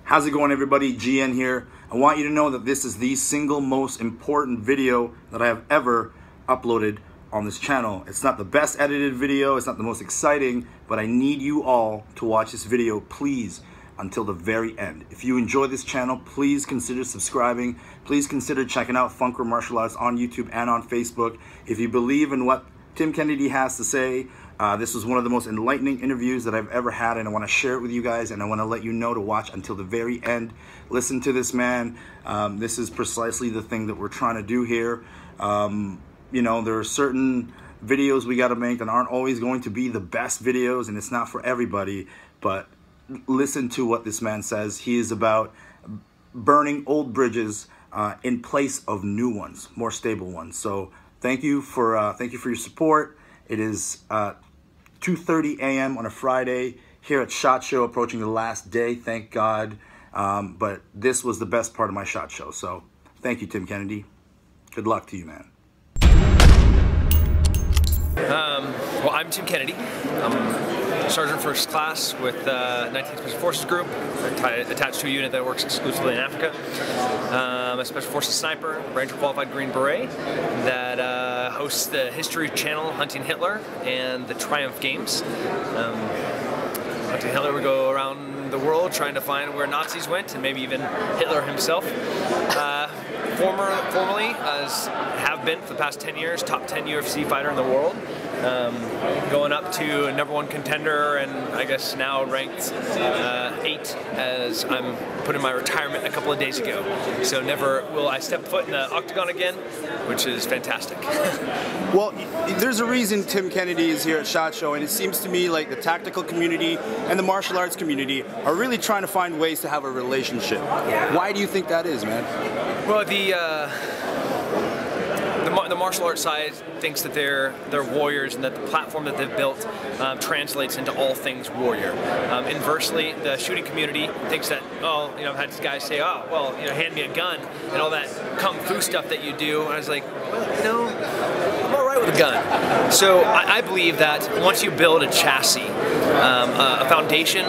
How's it going, everybody? GN here. I want you to know that this is the single most important video that I have ever uploaded on this channel. It's not the best edited video, it's not the most exciting, but I need you all to watch this video, please, until the very end. If you enjoy this channel, please consider subscribing. Please consider checking out Funker Martial Arts on YouTube and on Facebook. If you believe in what Tim Kennedy has to say, this was one of the most enlightening interviews that I've ever had, and I want to share it with you guys, and I want to let you know to watch until the very end. Listen to this man. This is precisely the thing that we're trying to do here. You know, there are certain videos we got to make that aren't always going to be the best videos, and it's not for everybody, but listen to what this man says. He is about burning old bridges in place of new ones, more stable ones. So thank you for your support. It is 2:30 a.m. on a Friday here at SHOT Show, approaching the last day, thank God. But this was the best part of my SHOT Show. So thank you, Tim Kennedy. Good luck to you, man. Well, I'm Tim Kennedy. I'm Sergeant First Class with 19th Special Forces Group, attached to a unit that works exclusively in Africa. I'm a Special Forces sniper, Ranger Qualified Green Beret, that hosts the History Channel Hunting Hitler and the Triumph Games. Hunting Hitler would go around the world trying to find where Nazis went, and maybe even Hitler himself. Formerly, have been for the past 10 years, top 10 UFC fighter in the world. Going up to a #1 contender, and I guess now ranked 8 as I'm putting my retirement a couple of days ago. So never will I step foot in the octagon again, which is fantastic. Well, there's a reason Tim Kennedy is here at SHOT Show, and it seems to me like the tactical community and the martial arts community are really trying to find ways to have a relationship. Why do you think that is, man? Well, the martial arts side thinks that they're warriors, and that the platform that they've built translates into all things warrior. Inversely, the shooting community thinks that, oh, you know, I've had this guy say, oh, well, you know, hand me a gun and all that kung fu stuff that you do. And I was like, well, you know, I'm all right with a gun. So I believe that once you build a chassis, a foundation,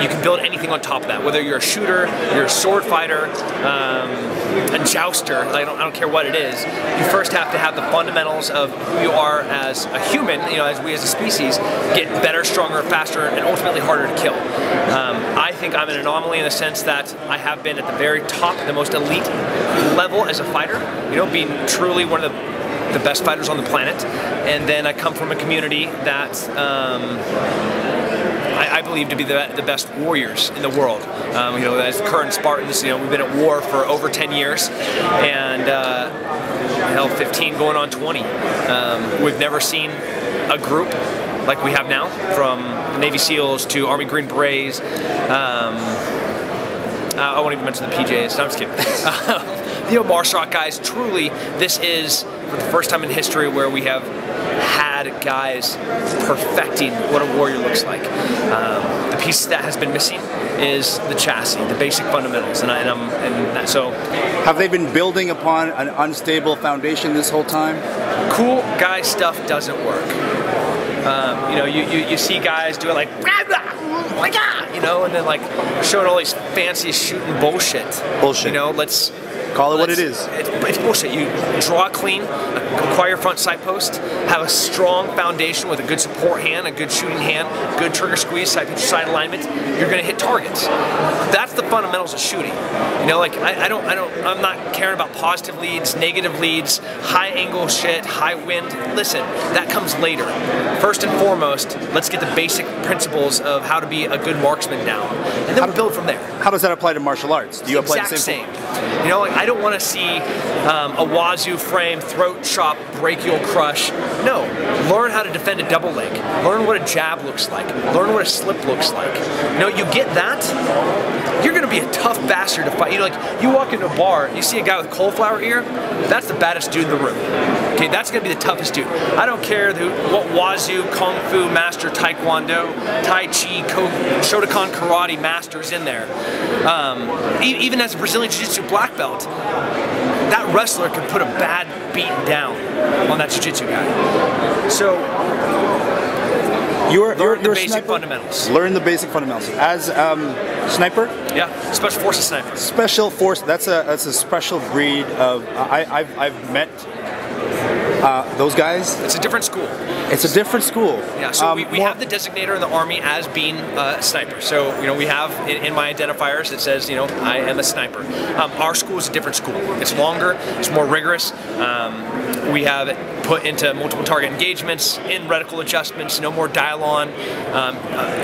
you can build anything on top of that. Whether you're a shooter, you're a sword fighter, a jouster, I don't care what it is. You first have to have the fundamentals of who you are as a human, you know, as we as a species, get better, stronger, faster, and ultimately harder to kill. I think I'm an anomaly in the sense that I have been at the very top, the most elite level as a fighter, you know, being truly one of the best fighters on the planet. And then I come from a community that I believe to be the best warriors in the world. You know, as current Spartans, you know, we've been at war for over 10 years, and hell, 15 going on 20. We've never seen a group like we have now, from the Navy SEALs to Army Green Berets. I won't even mention the PJs. No, I'm just kidding. You know, martial art guys, truly, this is for the first time in history where we have had guys perfecting what a warrior looks like. The piece that has been missing is the chassis, the basic fundamentals, and so. Have they been building upon an unstable foundation this whole time? Cool guy stuff doesn't work. You know, you see guys doing like, you know, and then like showing all these fancy shooting bullshit. Bullshit. You know, let's call it what it is. It's bullshit. You draw clean, acquire your front sight post, have a strong foundation with a good support hand, a good shooting hand, good trigger squeeze, side alignment. You're going to hit targets. That's the fundamentals of shooting. You know, like I'm not caring about positive leads, negative leads, high angle shit, high wind. Listen, that comes later. First and foremost, let's get the basic principles of how to be a good marksman down, and then we'll build from there. How does that apply to martial arts? Do you apply the same? You know, like, I don't want to see a wazoo frame, throat chop, brachial crush. No, learn how to defend a double leg. Learn what a jab looks like. Learn what a slip looks like. You know, you get that, you're going to be a tough bastard to fight. You know, like, you walk into a bar, you see a guy with cauliflower ear, that's the baddest dude in the room. Okay, that's going to be the toughest dude. I don't care what wazoo, kung fu master, taekwondo, tai chi, Shotokan karate master is in there. Even as a Brazilian Jiu-Jitsu black belt, that wrestler can put a bad beat down on that Jiu-Jitsu guy. So Learn the basic fundamentals. Learn the basic fundamentals. As sniper? Yeah, Special Forces sniper. Special Force, that's a special breed of, I've met those guys. It's a different school. It's a different school. Yeah, so we have the designator in the Army as being a sniper. So, we have in my identifiers it says, I am a sniper. Our school is a different school. It's longer, it's more rigorous. We have it put into multiple target engagements, in reticle adjustments, no more dial-on.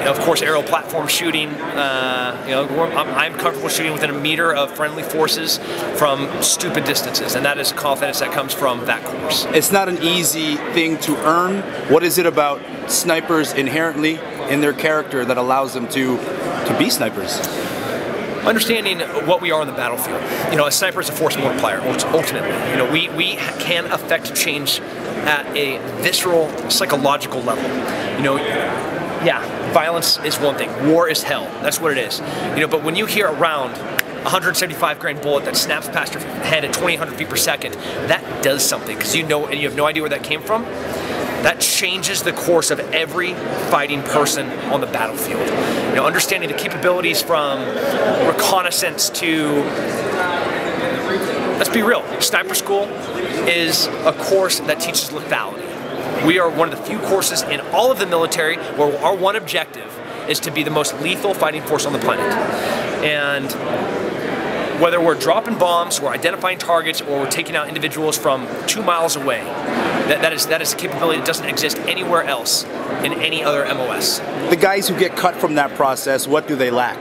Of course, aerial platform shooting. I'm comfortable shooting within a meter of friendly forces from stupid distances, and that is confidence that comes from that course. It's not an easy thing to earn. What is it about snipers inherently in their character that allows them to be snipers? Understanding what we are on the battlefield. A sniper is a force multiplier, ultimately. We can affect change at a visceral, psychological level. Yeah, violence is one thing. War is hell. That's what it is. But when you hear a round, 175 grain bullet that snaps past your head at 2,800 feet per second, that does something, because and you have no idea where that came from. That changes the course of every fighting person on the battlefield. Understanding the capabilities from reconnaissance to, let's be real, sniper school is a course that teaches lethality. We are one of the few courses in all of the military where our one objective is to be the most lethal fighting force on the planet. And whether we're dropping bombs, we're identifying targets, or we're taking out individuals from 2 miles away, that is a capability that doesn't exist anywhere else in any other MOS. The guys who get cut from that process, what do they lack?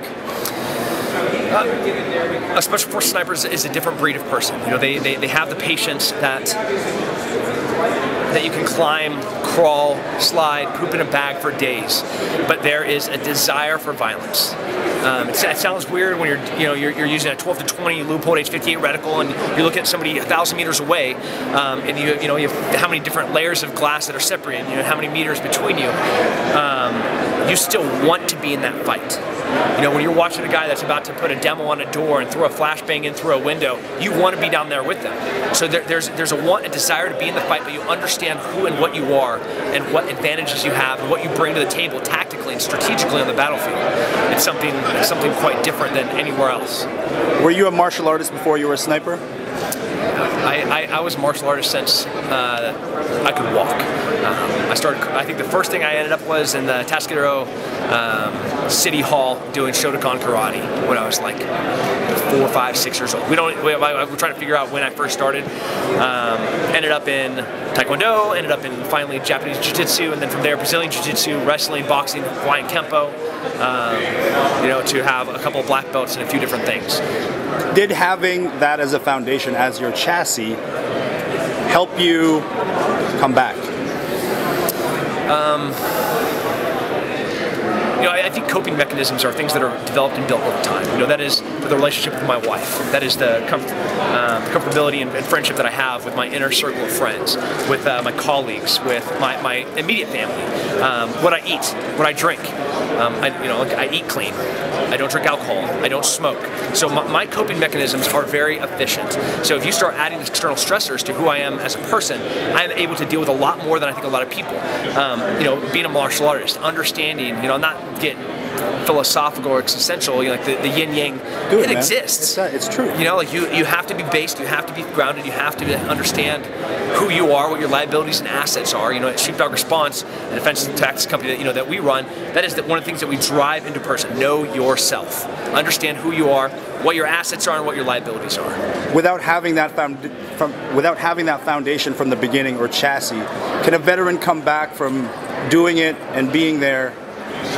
A Special Forces sniper is a different breed of person. They have the patience that you can climb, crawl, slide, poop in a bag for days, but there is a desire for violence. It sounds weird when you're using a 12 to 20 Leupold H58 reticle and you're looking at somebody 1,000 meters away, and you have how many different layers of glass that are separated, how many meters between you. You still want to be in that fight. When you're watching a guy that's about to put a demo on a door and throw a flashbang in through a window, you want to be down there with them. So there's a desire to be in the fight, but you understand who and what you are and what advantages you have and what you bring to the table tactically and strategically on the battlefield. It's something quite different than anywhere else. Were you a martial artist before you were a sniper? I was a martial artist since I could walk. I think the first thing I ended up was in the Tascadero City Hall doing Shotokan karate when I was like 4, 5, 6 years old. We're trying to figure out when I first started. Ended up in Taekwondo, ended up in finally Japanese Jiu-Jitsu, and then from there Brazilian Jiu-Jitsu, wrestling, boxing, Hawaiian Kempo, to have a couple of black belts and a few different things. Did having that as a foundation, as your chassis, help you come back? I think coping mechanisms are things that are developed and built over time. That is the relationship with my wife. That is the comfortability and friendship that I have with my inner circle of friends, with my colleagues, with my immediate family. What I eat, what I drink. I eat clean. I don't drink alcohol. I don't smoke. So my coping mechanisms are very efficient. So if you start adding external stressors to who I am as a person, I am able to deal with a lot more than I think a lot of people. Being a martial artist, understanding, not getting philosophical or existential, like the yin yang, it exists. It's true. You have to be based, you have to be grounded, you have to understand who you are, what your liabilities and assets are. At Sheepdog Response, a defense and tactics company that we run, that is one of the things that we drive into person. Know yourself. Understand who you are, what your assets are, and what your liabilities are. Without having that foundation from the beginning, or chassis, can a veteran come back from doing it and being there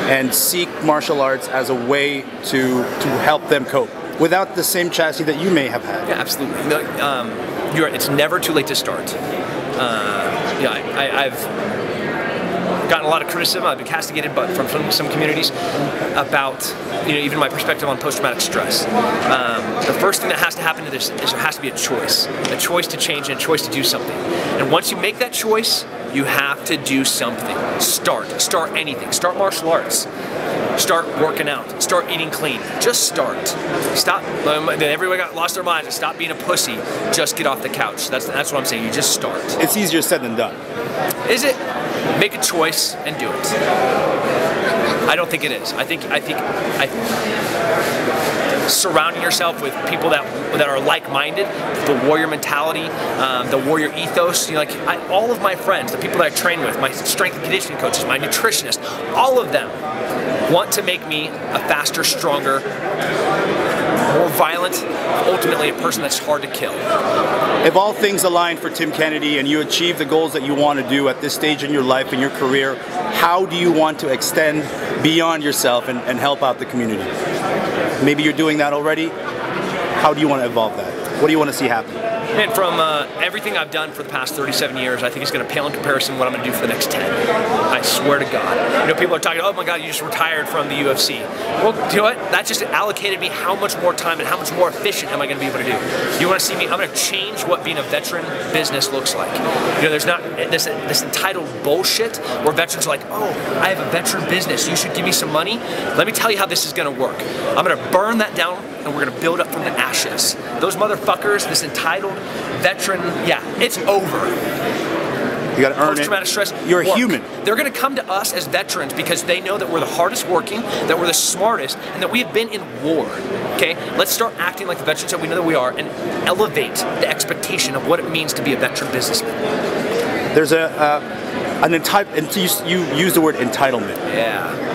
and seek martial arts as a way to help them cope without the same chassis that you may have had? Yeah, absolutely. It's never too late to start. I've gotten a lot of criticism. I've been castigated, but from some communities about even my perspective on post-traumatic stress. The first thing that has to happen to this is there has to be a choice to change and a choice to do something. And once you make that choice, you have to do something. Start anything. Start martial arts. Start working out. Start eating clean. Just start. Stop. Everyone got lost their minds. Stop being a pussy. Just get off the couch. That's what I'm saying. You just start. It's easier said than done. Is it? make a choice and do it. I don't think it is. I think surrounding yourself with people that are like-minded, the warrior mentality, the warrior ethos. You know, like all of my friends, the people that I train with, my strength and conditioning coaches, my nutritionists, all of them want to make me a faster, stronger, more violent, ultimately a person that's hard to kill. If all things align for Tim Kennedy and you achieve the goals that you want to do at this stage in your life and your career, how do you want to extend beyond yourself and help out the community? Maybe you're doing that already. How do you want to evolve that? What do you want to see happen? And from everything I've done for the past 37 years, I think it's going to pale in comparison to what I'm going to do for the next 10. I swear to God. You know, people are talking, oh my God, you just retired from the UFC. Well, you know what? That just allocated me how much more time and how much more efficient am I going to be able to do. You want to see me? I'm going to change what being a veteran business looks like. You know, there's not this entitled bullshit where veterans are like, oh, I have a veteran business. You should give me some money. Let me tell you how this is going to work. I'm going to burn that down and we're going to build up from the ashes. Those motherfuckers, this entitled veteran, yeah, it's over. You got to earn it. Post-traumatic stress. You're a human. They're going to come to us as veterans because they know that we're the hardest working, that we're the smartest, and that we have been in war. Okay? Let's start acting like the veterans that we know that we are and elevate the expectation of what it means to be a veteran businessman. There's you use the word entitlement. Yeah.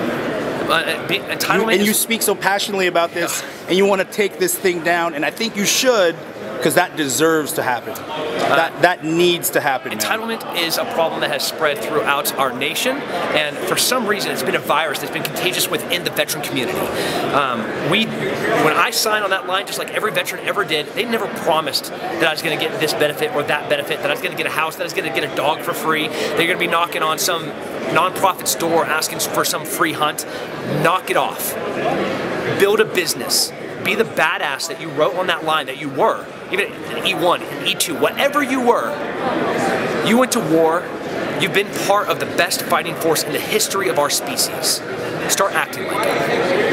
Entitlement and you speak so passionately about this, and you want to take this thing down, and I think you should, because that deserves to happen. That needs to happen. Entitlement is a problem that has spread throughout our nation, and for some reason it's been a virus that's been contagious within the veteran community. When I signed on that line, just like every veteran ever did, they never promised that I was going to get this benefit or that benefit, that I was going to get a house, that I was going to get a dog for free. They're going to be knocking on some non-profit store asking for some free hunt. Knock it off. Build a business. Be the badass that you wrote on that line that you were. Even an E1, an E2, whatever you were. You went to war. You've been part of the best fighting force in the history of our species. Start acting like it.